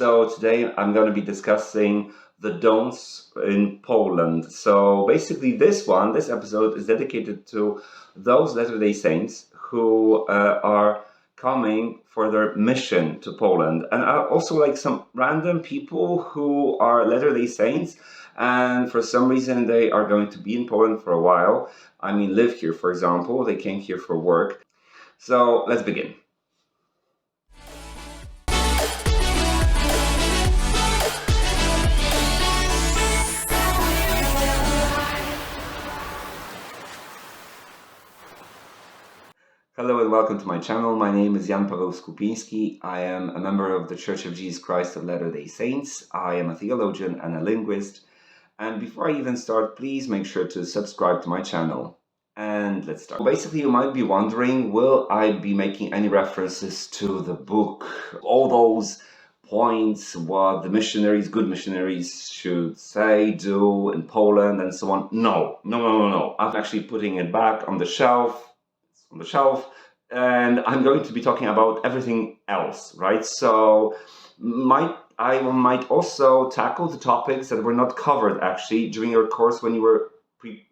So today I'm going to be discussing the don'ts in Poland. So basically this episode is dedicated to those Latter-day Saints who are coming for their mission to Poland, and also like some random people who are Latter-day Saints and for some reason they are going to be in Poland for a while. I mean, live here, for example. They came here for work. So let's begin. Hello and welcome to my channel. My name is Jan Paweł Skupiński. I am a member of the Church of Jesus Christ of Latter-day Saints. I am a theologian and a linguist. And before I even start, please make sure to subscribe to my channel. And let's start. Basically, you might be wondering, will I be making any references to the book? All those points, what the missionaries, good missionaries should say, do in Poland and so on. No. I'm actually putting it back on the shelf. And I'm going to be talking about everything else, right? So I might also tackle the topics that were not covered actually during your course when you were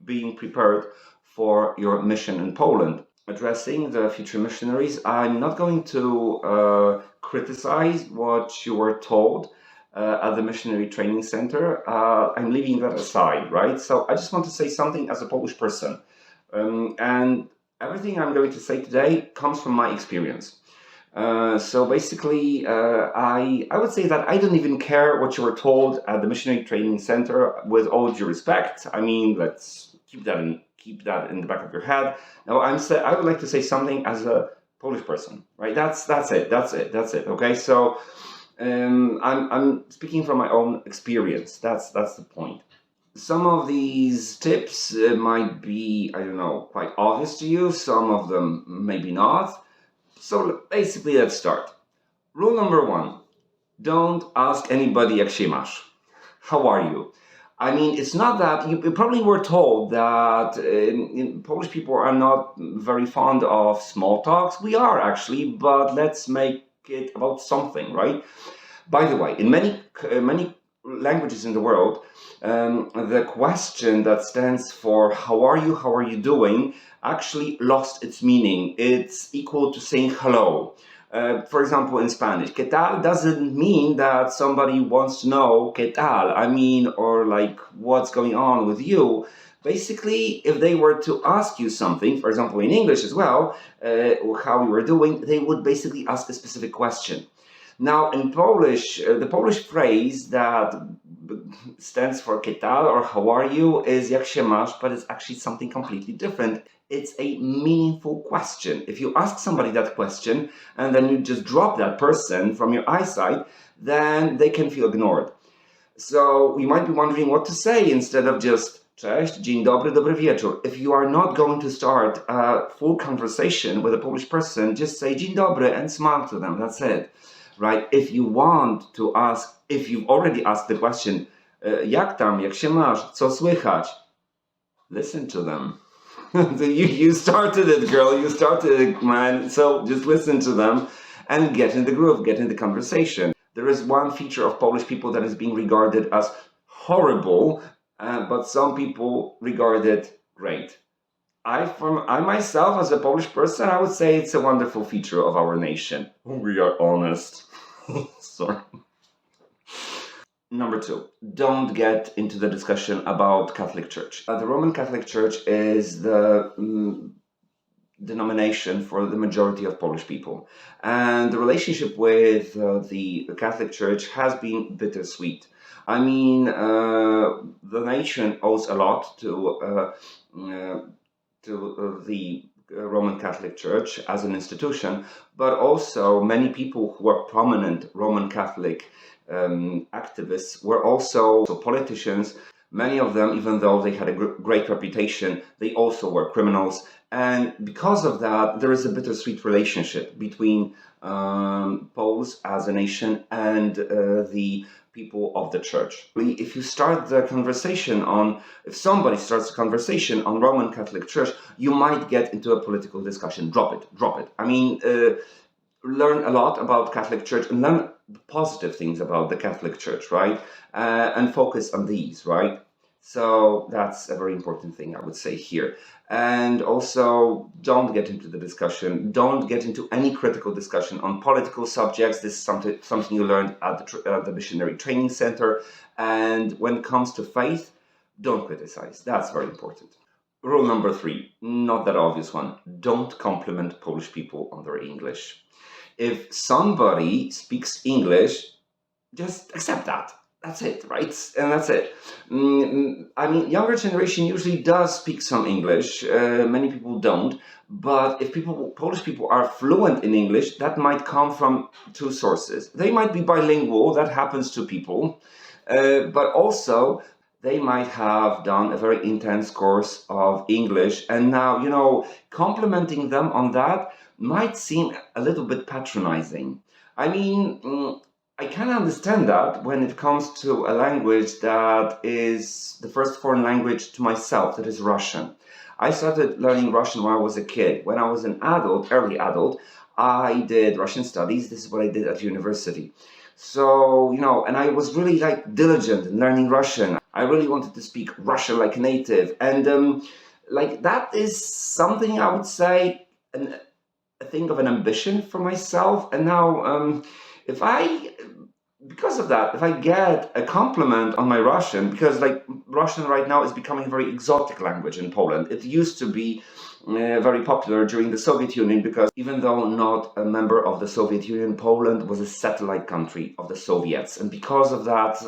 being prepared for your mission in Poland. Addressing the future missionaries, I'm not going to criticize what you were told at the missionary training center. I'm leaving that aside, right? So I just want to say something as a Polish person. And everything I'm going to say today comes from my experience. So basically, I would say that I don't even care what you were told at the missionary training center, with all due respect. I mean, let's keep that in the back of your head. Now, I would like to say something as a Polish person, right? That's it. Okay, so I'm speaking from my own experience. That's the point. Some of these tips might be, I don't know, quite obvious to you. Some of them maybe not. So basically, let's start. Rule number 1. Don't ask anybody jak się masz. How are you? I mean, it's not that, you probably were told that Polish people are not very fond of small talks. We are actually, but let's make it about something, right? By the way, in many languages in the world, the question that stands for how are you doing actually lost its meaning. It's equal to saying hello. For example, in Spanish, ¿qué tal? Doesn't mean that somebody wants to know ¿qué tal? I mean, or like what's going on with you. Basically, if they were to ask you something, for example, in English as well, how you were doing, they would basically ask a specific question. Now, in Polish, the Polish phrase that stands for ¿qué tal? Or how are you is jak się masz, but it's actually something completely different. It's a meaningful question. If you ask somebody that question and then you just drop that person from your eyesight, then they can feel ignored. So you might be wondering what to say instead of just cześć, dzień dobry, dobry wieczór. If you are not going to start a full conversation with a Polish person, just say dzień dobry and smile to them. That's it. Right? If you want to ask, if you've already asked the question, jak tam, jak się masz, co słychać? Listen to them. You started it, girl. You started it, man. So just listen to them and get in the groove, get in the conversation. There is one feature of Polish people that is being regarded as horrible, but some people regard it great. I myself, as a Polish person, I would say it's a wonderful feature of our nation. We are honest. Sorry. Number 2, don't get into the discussion about Catholic Church. The Roman Catholic Church is the denomination for the majority of Polish people. And the relationship with the Catholic Church has been bittersweet. I mean, the nation owes a lot to the Roman Catholic Church as an institution, but also many people who are prominent Roman Catholic activists were also politicians. Many of them, even though they had a great reputation, they also were criminals. And because of that, there is a bittersweet relationship between Poles as a nation and the people of the church. If you start the conversation if somebody starts a conversation on Roman Catholic Church, you might get into a political discussion. Drop it. I mean, learn a lot about Catholic Church and learn positive things about the Catholic Church, right? And focus on these, right? So that's a very important thing, I would say here. And also, don't get into the discussion. Don't get into any critical discussion on political subjects. This is something you learned at the Missionary Training Center. And when it comes to faith, don't criticize. That's very important. Rule number 3, not that obvious one. Don't compliment Polish people on their English. If somebody speaks English, just accept that. That's it, right? And that's it. I mean, younger generation usually does speak some English. Many people don't. But if Polish people are fluent in English, that might come from 2 sources. They might be bilingual. That happens to people. But also, they might have done a very intense course of English. And now, complimenting them on that might seem a little bit patronizing. I mean, I can understand that when it comes to a language that is the first foreign language to myself, that is Russian. I started learning Russian when I was a kid. When I was an adult, early adult, I did Russian studies. This is what I did at university. So, and I was really diligent in learning Russian. I really wanted to speak Russian like a native. And that is something I would say a thing of an ambition for myself. And now, because of that, if I get a compliment on my Russian, because Russian right now is becoming a very exotic language in Poland. It used to be very popular during the Soviet Union, because even though not a member of the Soviet Union, Poland was a satellite country of the Soviets. And because of that,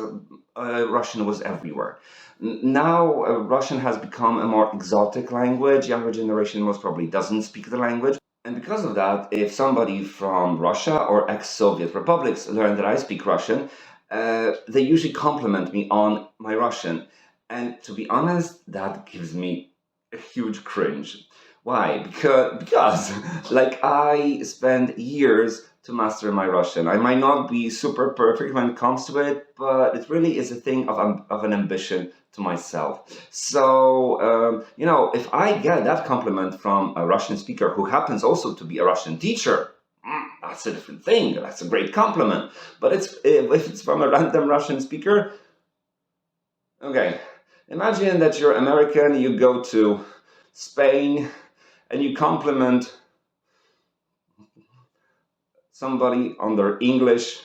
Russian was everywhere. Now, Russian has become a more exotic language. Younger generation most probably doesn't speak the language. And because of that, if somebody from Russia or ex-Soviet republics learn that I speak Russian, they usually compliment me on my Russian. And to be honest, that gives me a huge cringe. Why? Because I spent years to master my Russian. I might not be super perfect when it comes to it, but it really is a thing of an ambition to myself. So, if I get that compliment from a Russian speaker who happens also to be a Russian teacher, that's a different thing. That's a great compliment. But if it's from a random Russian speaker, okay. Imagine that you're American, you go to Spain, and you compliment somebody on their English,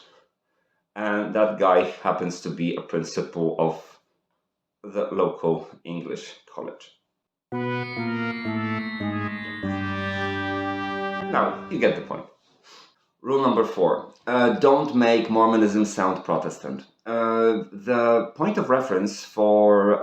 and that guy happens to be a principal of the local English college. Now, you get the point. Rule number 4. Don't make Mormonism sound Protestant. The point of reference for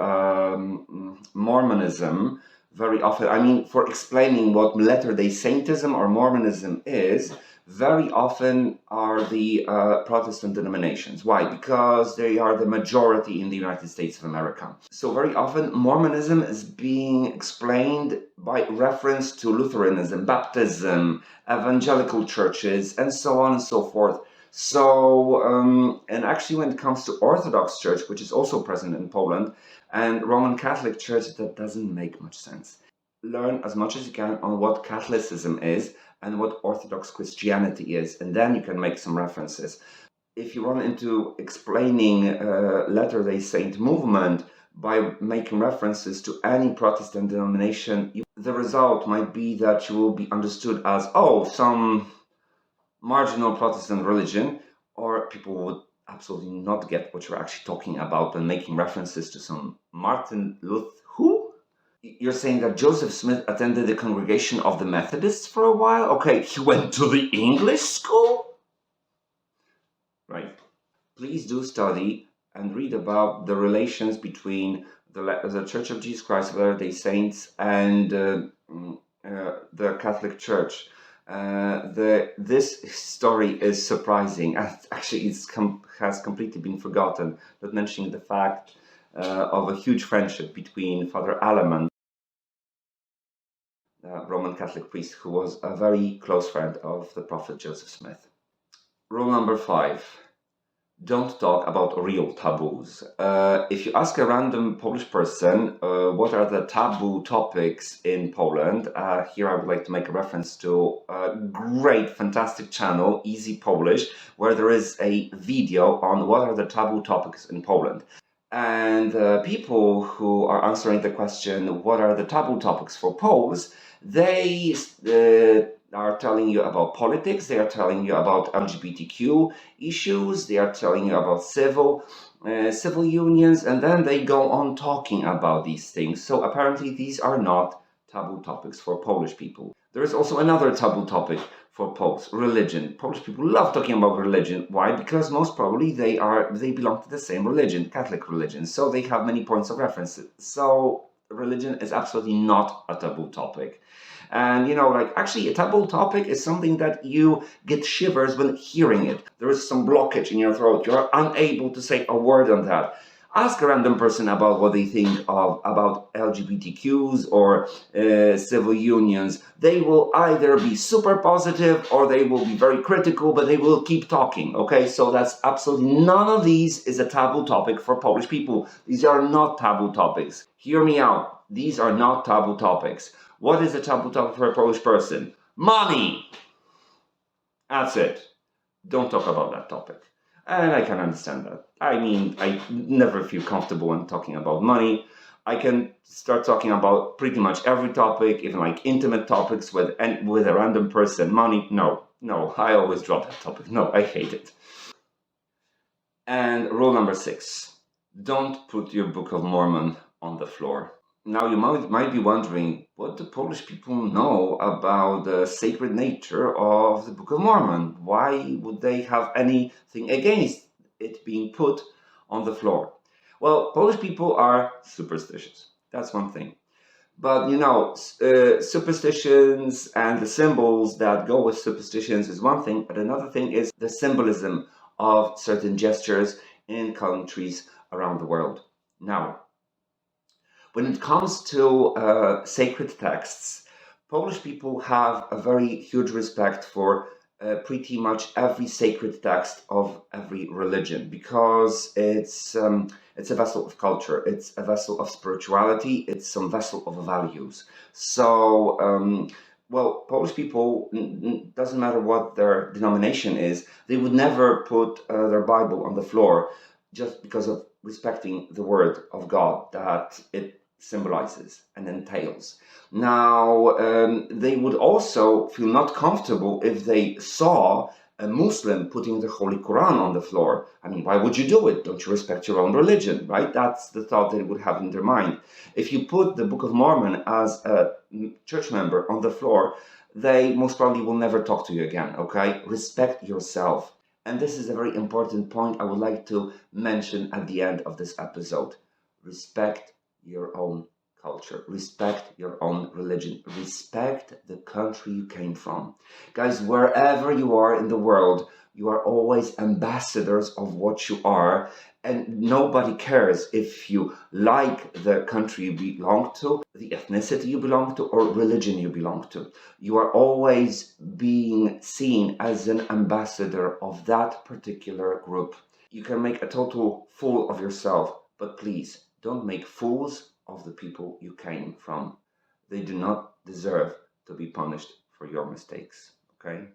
Mormonism very often, for explaining what Latter-day Saintism or Mormonism is, very often are the Protestant denominations. Why? Because they are the majority in the United States of America. So very often Mormonism is being explained by reference to Lutheranism, Baptism, evangelical churches, and so on and so forth. So, and actually when it comes to Orthodox Church, which is also present in Poland, and Roman-Catholic Church, that doesn't make much sense. Learn as much as you can on what Catholicism is and what Orthodox Christianity is, and then you can make some references. If you run into explaining Latter-day Saint movement by making references to any Protestant denomination, the result might be that you will be understood as, some marginal Protestant religion, or people would absolutely not get what you're actually talking about when making references to some Martin Luther. Who? You're saying that Joseph Smith attended the congregation of the Methodists for a while? Okay, he went to the English school? Right. Please do study and read about the relations between the Church of Jesus Christ of Latter-day Saints and the Catholic Church. This story is surprising. Actually, has completely been forgotten, not mentioning the fact of a huge friendship between Father Aleman, a Roman Catholic priest who was a very close friend of the prophet Joseph Smith. Rule number 5. don't talk about real taboos. If you ask a random Polish person what are the taboo topics in Poland, here I would like to make a reference to a great, fantastic channel, Easy Polish, where there is a video on what are the taboo topics in Poland. And people who are answering the question, what are the taboo topics for Poles, they are telling you about politics, they are telling you about LGBTQ issues, they are telling you about civil unions, and then they go on talking about these things. So apparently these are not taboo topics for Polish people. There is also another taboo topic for Poles: religion. Polish people love talking about religion. Why? Because most probably they belong to the same religion, Catholic religion, so they have many points of reference. So religion is absolutely not a taboo topic. And actually a taboo topic is something that you get shivers when hearing it. There is some blockage in your throat. You're unable to say a word on that. Ask a random person about what they think about LGBTQs or civil unions. They will either be super positive or they will be very critical, but they will keep talking, okay? So that's absolutely none of these is a taboo topic for Polish people. These are not taboo topics. Hear me out. These are not taboo topics. What is a taboo topic for a Polish person? Money! That's it. Don't talk about that topic. And I can understand that. I mean, I never feel comfortable when talking about money. I can start talking about pretty much every topic, even like intimate topics with a random person. Money, no, I always drop that topic. No, I hate it. And rule number 6, don't put your Book of Mormon on the floor. Now you might be wondering, what do Polish people know about the sacred nature of the Book of Mormon? Why would they have anything against it being put on the floor? Well, Polish people are superstitious. That's one thing. But superstitions and the symbols that go with superstitions is one thing, but another thing is the symbolism of certain gestures in countries around the world. Now, when it comes to sacred texts, Polish people have a very huge respect for pretty much every sacred text of every religion, because it's a vessel of culture, it's a vessel of spirituality, it's some vessel of values. So, well, Polish people, doesn't matter what their denomination is, they would never put their Bible on the floor just because of respecting the word of God that it symbolizes and entails. Now, they would also feel not comfortable if they saw a Muslim putting the Holy Quran on the floor. I mean, why would you do it? Don't you respect your own religion, right? That's the thought they would have in their mind. If you put the Book of Mormon as a church member on the floor, they most probably will never talk to you again, okay? Respect yourself. And this is a very important point I would like to mention at the end of this episode. Respect your own culture, respect your own religion, respect the country you came from. Guys, wherever you are in the world, you are always ambassadors of what you are, and nobody cares if you like the country you belong to, the ethnicity you belong to, or religion you belong to. You are always being seen as an ambassador of that particular group. You can make a total fool of yourself, but please, don't make fools of the people you came from. They do not deserve to be punished for your mistakes, okay?